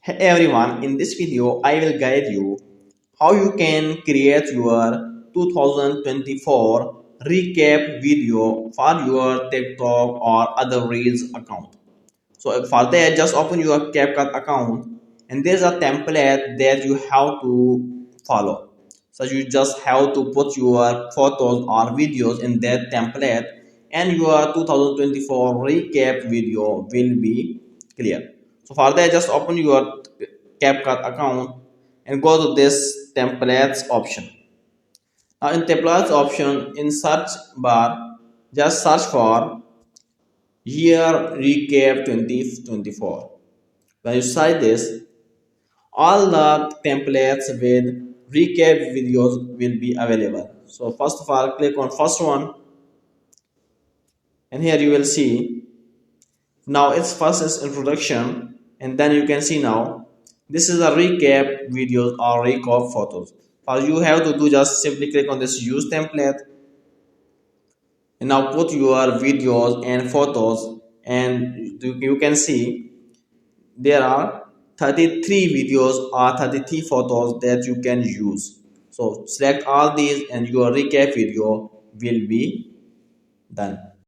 Hey everyone, in this video I will guide you how you can create your 2024 recap video for your TikTok or other Reels account. So for that, just open your CapCut account and there's a template that you have to follow. So you just have to put your photos or videos in that template and your 2024 recap video will be clear. So for that, just open your CapCut account and go to this templates option. Now in templates option in search bar, just search for year recap 2024. When you cite this, all the templates with recap videos will be available. So first of all, click on first one, and here you will see now its first is introduction, and then you can see now this is a recap videos or recap photos. All you have to do just simply click on this use template and now put your videos and photos, and you can see there are 33 videos or 33 photos that you can use. So select all these and your recap video will be done.